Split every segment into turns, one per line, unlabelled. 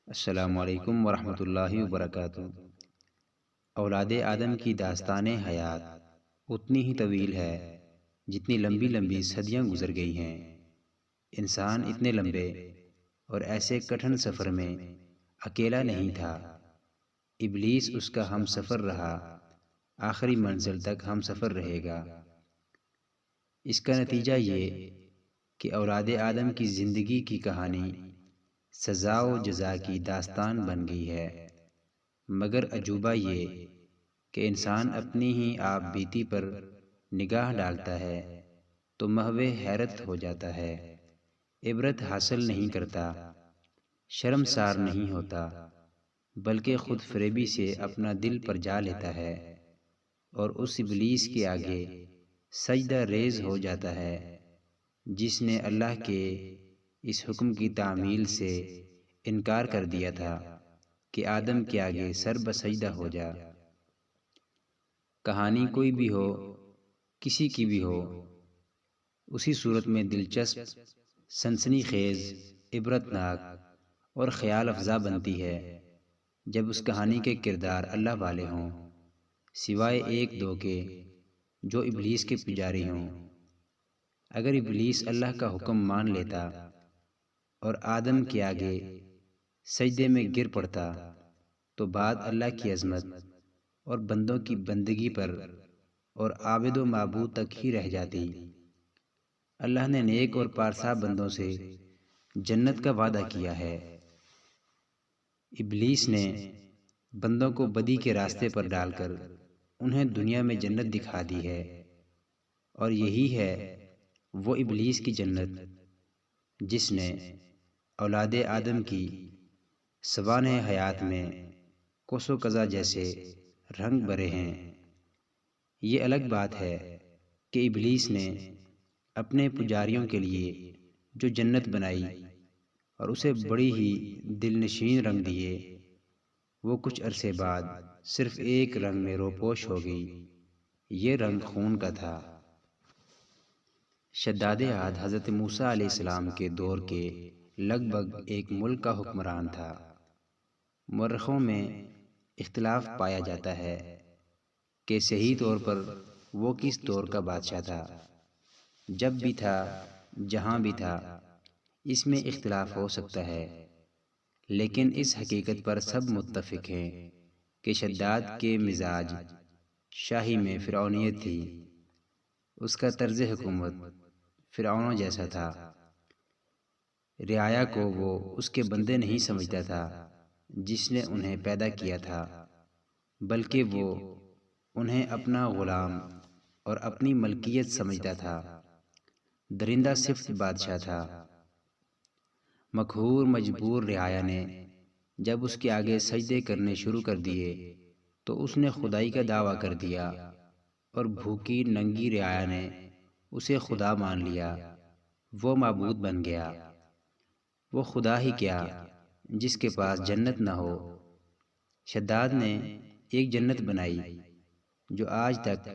السلام علیکم ورحمۃ اللہ وبرکاتہ۔ اولاد آدم کی داستان حیات اتنی ہی طویل ہے جتنی لمبی لمبی صدیاں گزر گئی ہیں۔ انسان اتنے لمبے اور ایسے کٹھن سفر میں اکیلا نہیں تھا۔ ابلیس اس کا ہم سفر رہا، آخری منزل تک ہم سفر رہے گا۔ اس کا نتیجہ یہ کہ اولاد آدم کی زندگی کی کہانی سزا و جزا کی داستان بن گئی ہے۔ مگر عجوبہ یہ کہ انسان اپنی ہی آپ بیتی پر نگاہ ڈالتا ہے تو محو حیرت ہو جاتا ہے، عبرت حاصل نہیں کرتا، شرمسار نہیں ہوتا، بلکہ خود فریبی سے اپنا دل پر جا لیتا ہے اور اس ابلیس کے آگے سجدہ ریز ہو جاتا ہے جس نے اللہ کے اس حکم کی تعمیل سے انکار کر دیا تھا کہ آدم کے آگے سر بسجدہ ہو جا۔ کہانی کوئی بھی ہو، کسی کی بھی ہو، اسی صورت میں دلچسپ، سنسنی خیز، عبرتناک اور خیال افزا بنتی ہے جب اس کہانی کے کردار اللہ والے ہوں، سوائے ایک دو کے جو ابلیس کے پجاری ہوں۔ اگر ابلیس اللہ کا حکم مان لیتا اور آدم کے آگے سجدے میں گر پڑتا تو بات اللہ کی عظمت اور بندوں کی بندگی پر اور عابد و معبود تک ہی رہ جاتی۔ اللہ نے نیک اور پارسا بندوں سے جنت کا وعدہ کیا ہے۔ ابلیس نے بندوں کو بدی کے راستے پر ڈال کر انہیں دنیا میں جنت دکھا دی ہے، اور یہی ہے وہ ابلیس کی جنت جس نے اولاد آدم کی سوانح حیات میں کوس و قزح جیسے رنگ بھرے ہیں۔ یہ الگ بات ہے کہ ابلیس نے اپنے پجاریوں کے لیے جو جنت بنائی اور اسے بڑی ہی دل نشین رنگ دیے، وہ کچھ عرصے بعد صرف ایک رنگ میں روپوش ہو گئی۔ یہ رنگ خون کا تھا۔ شداد عاد حضرت موسیٰ علیہ السلام کے دور کے لگ بھگ ایک ملک کا حکمران تھا۔ مورخوں میں اختلاف پایا جاتا ہے کہ صحیح طور پر وہ کس دور کا بادشاہ تھا۔ جب بھی تھا، جہاں بھی تھا، اس میں اختلاف ہو سکتا ہے، لیکن اس حقیقت پر سب متفق ہیں کہ شداد کے مزاج شاہی میں فرعونیت تھی۔ اس کا طرز حکومت فرعونوں جیسا تھا۔ رعایا کو وہ اس کے بندے نہیں سمجھتا تھا جس نے انہیں پیدا کیا تھا، بلکہ وہ انہیں اپنا غلام اور اپنی ملکیت سمجھتا تھا۔ درندہ صفت بادشاہ تھا۔ مقہور مجبور رعایا نے جب اس کے آگے سجدے کرنے شروع کر دیے تو اس نے خدائی کا دعویٰ کر دیا، اور بھوکی ننگی رعایا نے اسے خدا مان لیا۔ وہ معبود بن گیا۔ وہ خدا ہی کیا جس کے پاس جنت نہ ہو۔ شداد نے ایک جنت بنائی جو آج تک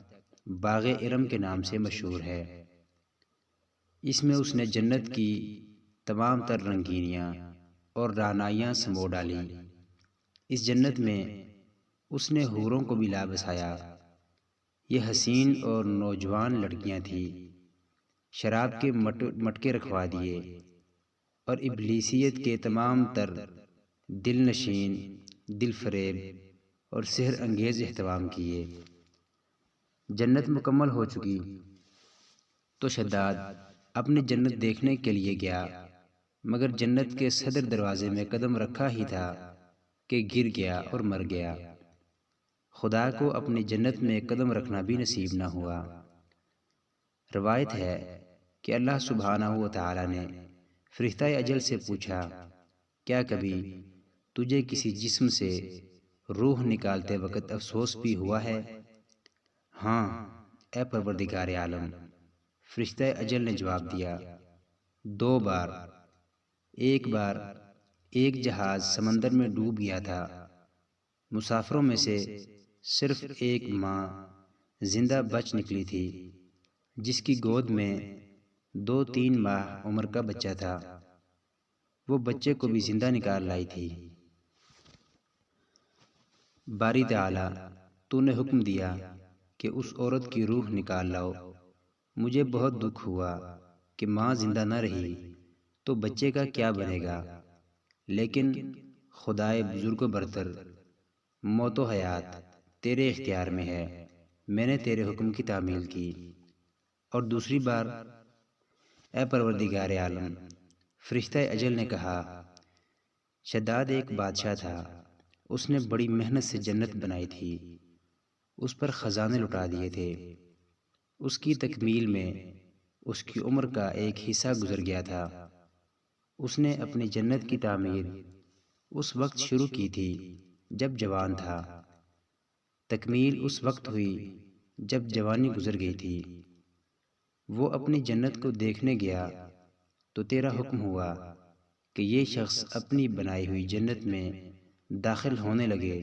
باغ ارم کے نام سے مشہور ہے۔ اس میں اس نے جنت کی تمام تر رنگینیاں اور رعنائیاں سمو ڈالی۔ اس جنت میں اس نے حوروں کو بھی لا بسایا۔ یہ حسین اور نوجوان لڑکیاں تھیں۔ شراب کے مٹکے رکھوا دیے اور ابلیسیت کے تمام تر دل نشین، دل فریب اور سحر انگیز اہتمام کیے۔ جنت مکمل ہو چکی تو شداد اپنی جنت دیکھنے کے لیے گیا، مگر جنت کے صدر دروازے میں قدم رکھا ہی تھا کہ گر گیا اور مر گیا۔ خدا کو اپنی جنت میں قدم رکھنا بھی نصیب نہ ہوا۔ روایت ہے کہ اللہ سبحانہ و تعالی نے فرشتہ اجل سے پوچھا، کیا کبھی تجھے کسی جسم سے روح نکالتے وقت افسوس بھی ہوا ہے؟ ہاں اے پروردگار عالم، فرشتہ اجل نے جواب دیا، 2 بار۔ ایک بار ایک جہاز سمندر میں ڈوب گیا تھا۔ مسافروں میں سے صرف ایک ماں زندہ بچ نکلی تھی جس کی گود میں 2-3 ماہ عمر کا بچہ تھا۔ وہ بچے کو بھی زندہ نکال لائی تھی۔ باری تعالی تو نے حکم دیا کہ اس عورت کی روح نکال لاؤ۔ مجھے بہت دکھ ہوا کہ ماں زندہ نہ رہی تو بچے کا کیا بنے گا، لیکن خدائے بزرگ و برتر، موت و حیات تیرے اختیار میں ہے، میں نے تیرے حکم کی تعمیل کی۔ اور دوسری بار، اے پروردگار عالم، فرشتہ اجل نے کہا، شداد ایک بادشاہ تھا، اس نے بڑی محنت سے جنت بنائی تھی، اس پر خزانے لٹا دیے تھے، اس کی تکمیل میں اس کی عمر کا ایک حصہ گزر گیا تھا۔ اس نے اپنی جنت کی تعمیر اس وقت شروع کی تھی جب جوان تھا، تکمیل اس وقت ہوئی جب جوانی گزر گئی تھی۔ وہ اپنی جنت کو دیکھنے گیا تو تیرا حکم ہوا کہ یہ شخص اپنی بنائی ہوئی جنت میں داخل ہونے لگے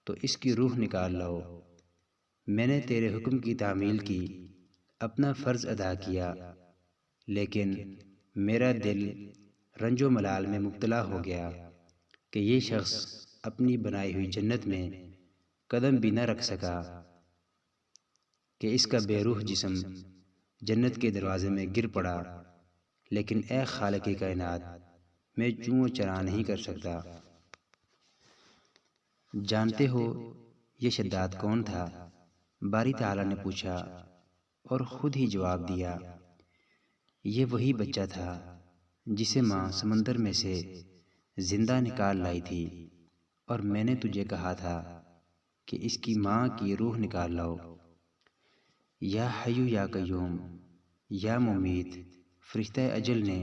تو اس کی روح نکال لاؤ۔ میں نے تیرے حکم کی تعمیل کی، اپنا فرض ادا کیا، لیکن میرا دل رنج و ملال میں مبتلا ہو گیا کہ یہ شخص اپنی بنائی ہوئی جنت میں قدم بھی نہ رکھ سکا کہ اس کا بے روح جسم جنت کے دروازے میں گر پڑا۔ لیکن اے خالق کائنات، میں چوں چرا نہیں کر سکتا۔ جانتے ہو یہ شداد کون تھا؟ باری تعالیٰ نے پوچھا اور خود ہی جواب دیا، یہ وہی بچہ تھا جسے ماں سمندر میں سے زندہ نکال لائی تھی، اور میں نے تجھے کہا تھا کہ اس کی ماں کی روح نکال لاؤ۔ یا حیو یا قیوم یا ممیت، فرشتہ اجل نے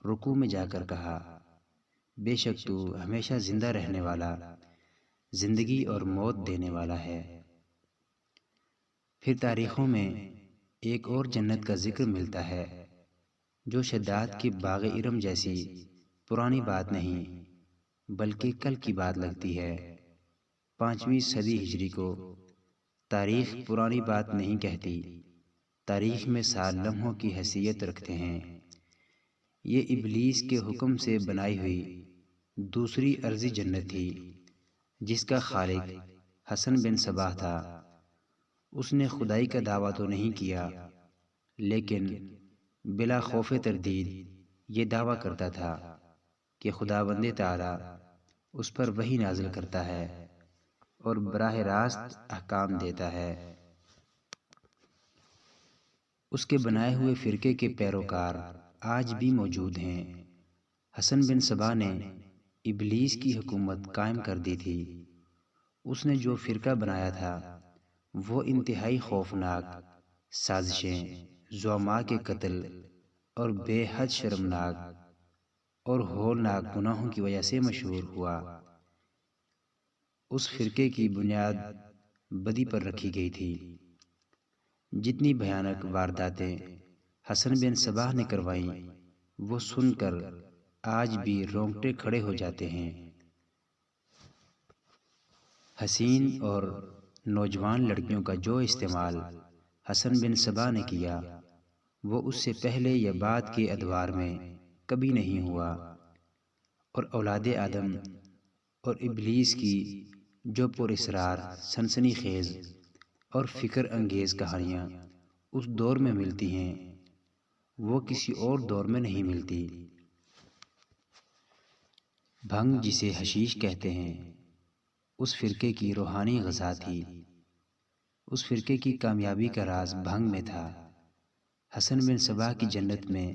رکوع میں جا کر کہا، بے شک تو ہمیشہ زندہ رہنے والا، زندگی اور موت دینے والا ہے۔ پھر تاریخوں میں ایک اور جنت کا ذکر ملتا ہے جو شداد کے باغ ارم جیسی پرانی بات نہیں بلکہ کل کی بات لگتی ہے۔ 5ویں صدی ہجری کو تاریخ پرانی بات نہیں کہتی، تاریخ میں سال لمحوں کی حیثیت رکھتے ہیں۔ یہ ابلیس کے حکم سے بنائی ہوئی دوسری ارضی جنت تھی جس کا خالق حسن بن صباح تھا۔ اس نے خدائی کا دعویٰ تو نہیں کیا، لیکن بلا خوف تردید یہ دعویٰ کرتا تھا کہ خداوند تعالیٰ اس پر وحی نازل کرتا ہے اور براہ راست احکام دیتا ہے۔ اس کے بنائے ہوئے فرقے کے پیروکار آج بھی موجود ہیں۔ حسن بن صباح نے ابلیس کی حکومت قائم کر دی تھی۔ اس نے جو فرقہ بنایا تھا وہ انتہائی خوفناک سازشیں، زعماء کے قتل اور بے حد شرمناک اور ہولناک گناہوں کی وجہ سے مشہور ہوا۔ اس فرقے کی بنیاد بدی پر رکھی گئی تھی۔ جتنی بھیانک وارداتیں حسن بن صباح نے کروائیں وہ سن کر آج بھی رونگٹے کھڑے ہو جاتے ہیں۔ حسین اور نوجوان لڑکیوں کا جو استعمال حسن بن صباح نے کیا وہ اس سے پہلے یا بعد کے ادوار میں کبھی نہیں ہوا، اور اولاد آدم اور ابلیس کی جو پر اسرار سنسنی خیز اور فکر انگیز کہانیاں اس دور میں ملتی ہیں وہ کسی اور دور میں نہیں ملتی۔ بھنگ جسے حشیش کہتے ہیں اس فرقے کی روحانی غذا تھی۔ اس فرقے کی کامیابی کا راز بھنگ میں تھا۔ حسن بن صباح کی جنت میں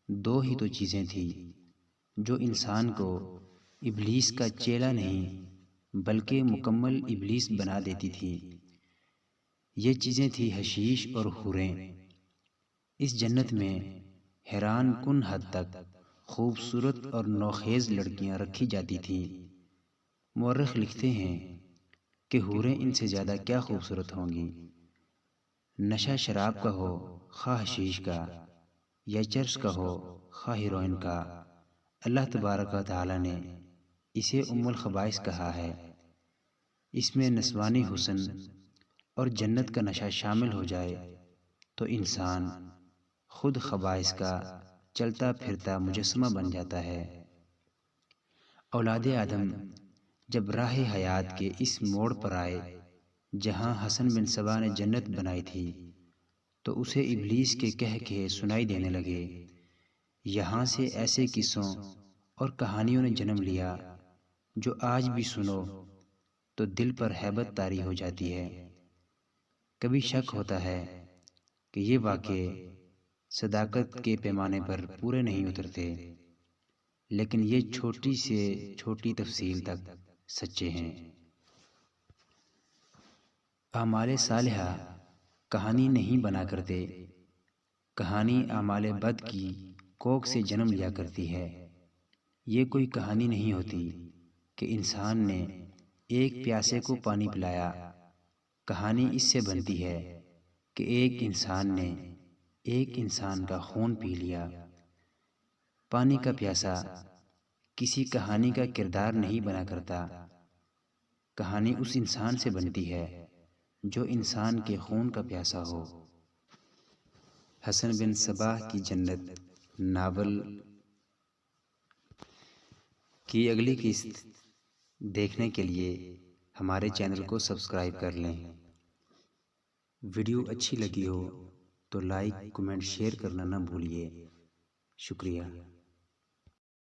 دو ہی تو چیزیں تھیں جو انسان کو ابلیس کا چیلا نہیں بلکہ مکمل ابلیس بنا دیتی تھی۔ یہ چیزیں تھیں حشیش اور حوریں۔ اس جنت میں حیران کن حد تک خوبصورت اور نوخیز لڑکیاں رکھی جاتی تھیں۔ مورخ لکھتے ہیں کہ حوریں ان سے زیادہ کیا خوبصورت ہوں گی۔ نشہ شراب کا ہو خواہ حشیش کا، یا چرس کا ہو خواہ ہیروئن کا، اللہ تبارک و تعالی نے اسے ام الخبائث کہا ہے۔ اس میں نسوانی حسن اور جنت کا نشہ شامل ہو جائے تو انسان خود خبائث کا چلتا پھرتا مجسمہ بن جاتا ہے۔ اولاد آدم جب راہ حیات کے اس موڑ پر آئے جہاں حسن بن صبا نے جنت بنائی تھی تو اسے ابلیس کے کہے سنائی دینے لگے۔ یہاں سے ایسے قصوں اور کہانیوں نے جنم لیا جو آج بھی سنو تو دل پر ہیبت طاری ہو جاتی ہے۔ کبھی شک ہوتا ہے کہ یہ واقعے صداقت کے پیمانے پر پورے نہیں اترتے، لیکن یہ چھوٹی سے چھوٹی تفصیل تک سچے ہیں۔ اعمال صالحہ کہانی نہیں بنا کرتے، کہانی اعمال بد کی کوکھ سے جنم لیا کرتی ہے۔ یہ کوئی کہانی نہیں ہوتی کہ انسان نے ایک پیاسے کو پانی پلایا، کہانی اس سے بنتی ہے کہ ایک انسان نے ایک انسان کا خون پی لیا۔ پانی کا پیاسا کسی کہانی کا کردار نہیں بنا کرتا، کہانی اس انسان سے بنتی ہے جو انسان کے خون کا پیاسا ہو۔ حسن بن صبا کی جنت ناول کی اگلی قسط دیکھنے کے لیے ہمارے چینل کو سبسکرائب کر لیں۔ ویڈیو اچھی لگی ہو تو لائک، کمنٹ، شیئر کرنا نہ بھولیے۔ شکریہ۔